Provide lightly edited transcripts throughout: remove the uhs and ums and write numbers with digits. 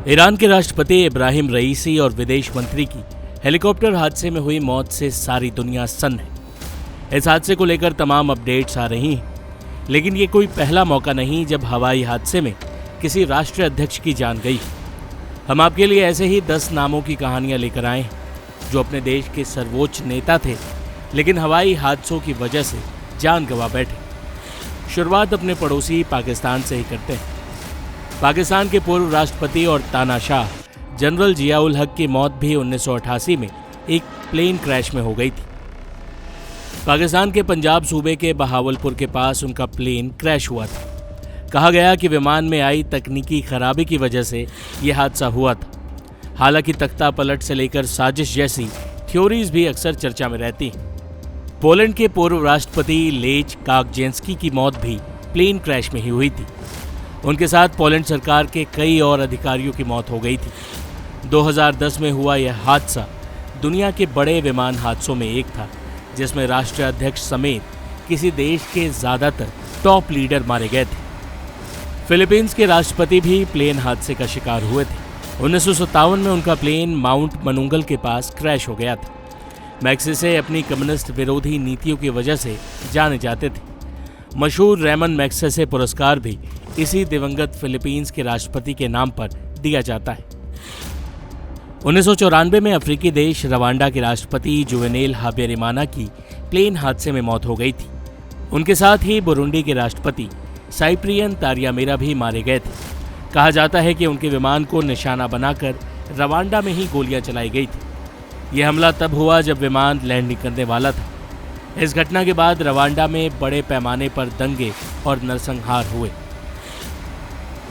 Iran के राष्ट्रपति इब्राहिम रईसी और विदेश मंत्री की हेलीकॉप्टर हादसे में हुई मौत से सारी दुनिया सन्न है। इस हादसे को लेकर तमाम अपडेट्स आ रही हैं, लेकिन ये कोई पहला मौका नहीं जब हवाई हादसे में किसी राष्ट्रीय अध्यक्ष की जान गई। हम आपके लिए ऐसे ही 10 नामों की कहानियां लेकर आए हैं जो अपने देश के सर्वोच्च नेता थे, लेकिन हवाई हादसों की वजह से जान गंवा बैठे। शुरुआत अपने पड़ोसी पाकिस्तान से ही करते हैं। पाकिस्तान के पूर्व राष्ट्रपति और तानाशाह जनरल जियाउल हक की मौत भी 1988 में एक प्लेन क्रैश में हो गई थी। पाकिस्तान के पंजाब सूबे के बहावलपुर के पास उनका प्लेन क्रैश हुआ था। कहा गया कि विमान में आई तकनीकी खराबी की वजह से यह हादसा हुआ था। हालांकि तख्ता पलट से लेकर साजिश जैसी थ्योरीज भी अक्सर चर्चा में रहती हैं। पोलैंड के पूर्व राष्ट्रपति लेच काकजेंस्की की मौत भी प्लेन क्रैश में ही हुई थी। उनके साथ पोलैंड सरकार के कई और अधिकारियों की मौत हो गई थी। 2010 में हुआ यह हादसा दुनिया के बड़े विमान हादसों में एक था, जिसमें राष्ट्रीय अध्यक्ष समेत किसी देश के ज्यादातर टॉप लीडर मारे गए थे। फिलीपींस के राष्ट्रपति भी प्लेन हादसे का शिकार हुए थे। 1957 में उनका प्लेन माउंट मनुंगल के पास क्रैश हो गया था। मैक्सेसे अपनी कम्युनिस्ट विरोधी नीतियों की वजह से जाने जाते थे। मशहूर रेमन मैक्सेसे पुरस्कार भी इसी दिवंगत फिलीपींस के राष्ट्रपति के नाम पर दिया जाता है। 1994 में अफ्रीकी देश रवांडा के राष्ट्रपति जुवेनेल हाब्यारिमाना की प्लेन हादसे में मौत हो गई थी। उनके साथ ही बुरुंडी के राष्ट्रपति साइप्रियन तारियामेरा भी मारे गए थे। कहा जाता है कि उनके विमान को निशाना बनाकर रवांडा में ही गोलियां चलाई गई थी। यह हमला तब हुआ जब विमान लैंडिंग करने वाला था। इस घटना के बाद रवांडा में बड़े पैमाने पर दंगे और नरसंहार हुए।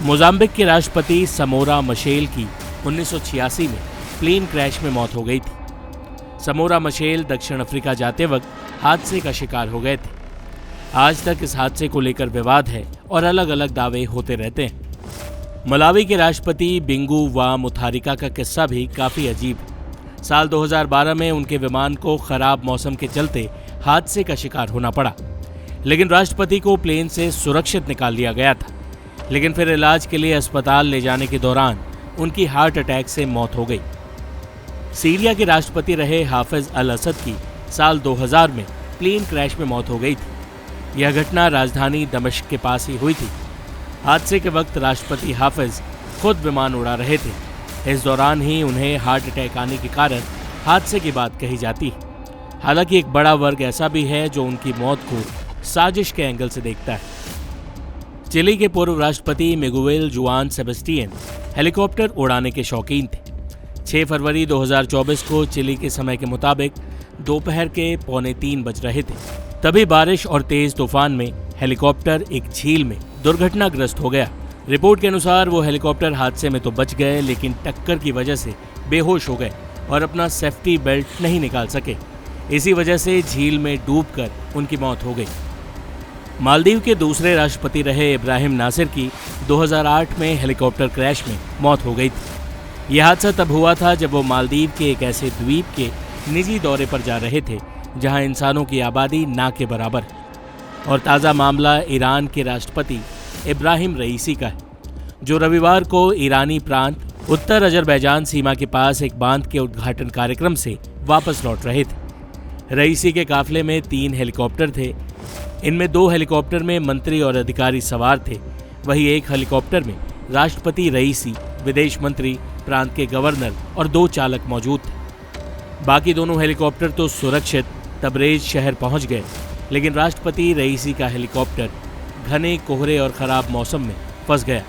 मोजाम्बिक के राष्ट्रपति समोरा मशेल की 1986 में प्लेन क्रैश में मौत हो गई थी। समोरा मशेल दक्षिण अफ्रीका जाते वक्त हादसे का शिकार हो गए थे। आज तक इस हादसे को लेकर विवाद है और अलग अलग दावे होते रहते हैं। मलावी के राष्ट्रपति बिंगू वा मुथारिका का किस्सा भी काफी अजीब है। साल 2012 में उनके विमान को खराब मौसम के चलते हादसे का शिकार होना पड़ा, लेकिन राष्ट्रपति को प्लेन से सुरक्षित निकाल लिया गया था। लेकिन फिर इलाज के लिए अस्पताल ले जाने के दौरान उनकी हार्ट अटैक से मौत हो गई। सीरिया के राष्ट्रपति रहे हाफिज अल असद की साल 2000 में प्लेन क्रैश में मौत हो गई थी। यह घटना राजधानी दमिश्क के पास ही हुई थी। हादसे के वक्त राष्ट्रपति हाफिज खुद विमान उड़ा रहे थे। इस दौरान ही उन्हें हार्ट अटैक आने के कारण हादसे की बात कही जाती है। हालांकि एक बड़ा वर्ग ऐसा भी है जो उनकी मौत को साजिश के एंगल से देखता है। चिली के पूर्व राष्ट्रपति मिगुएल जुआन सेबेस्टियन हेलीकॉप्टर उड़ाने के शौकीन थे। 6 फरवरी 2024 को चिली के समय के मुताबिक दोपहर के 2:45 बज रहे थे। तभी बारिश और तेज तूफान में हेलीकॉप्टर एक झील में दुर्घटनाग्रस्त हो गया। रिपोर्ट के अनुसार वो हेलीकॉप्टर हादसे में तो बच गए, लेकिन टक्कर की वजह से बेहोश हो गए और अपना सेफ्टी बेल्ट नहीं निकाल सके। इसी वजह से झील में डूबकर उनकी मौत हो गई। मालदीव के दूसरे राष्ट्रपति रहे इब्राहिम नासिर की 2008 में हेलीकॉप्टर क्रैश में मौत हो गई थी। यह हादसा तब हुआ था जब वो मालदीव के एक ऐसे द्वीप के निजी दौरे पर जा रहे थे जहां इंसानों की आबादी ना के बराबर है। और ताज़ा मामला ईरान के राष्ट्रपति इब्राहिम रईसी का है, जो रविवार को ईरानी प्रांत उत्तर अजरबैजान सीमा के पास एक बांध के उद्घाटन कार्यक्रम से वापस लौट रहे थे। रईसी के काफिले में 3 हेलीकॉप्टर थे। इनमें 2 हेलीकॉप्टर में मंत्री और अधिकारी सवार थे। वहीं एक हेलीकॉप्टर में राष्ट्रपति रईसी, विदेश मंत्री, प्रांत के गवर्नर और 2 चालक मौजूद थे। बाकी दोनों हेलीकॉप्टर तो सुरक्षित तबरेज शहर पहुंच गए, लेकिन राष्ट्रपति रईसी का हेलीकॉप्टर घने कोहरे और खराब मौसम में फंस गया।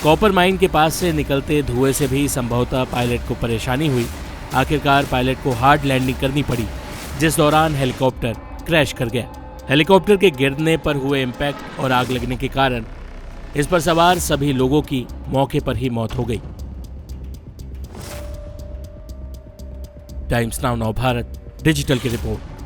कॉपर माइन के पास से निकलते धुएं से भी संभवतः पायलट को परेशानी हुई। आखिरकार पायलट को हार्ड लैंडिंग करनी पड़ी, जिस दौरान हेलीकॉप्टर क्रैश कर गया। हेलीकॉप्टर के गिरने पर हुए इम्पैक्ट और आग लगने के कारण इस पर सवार सभी लोगों की मौके पर ही मौत हो गई। टाइम्स नाउ भारत डिजिटल की रिपोर्ट।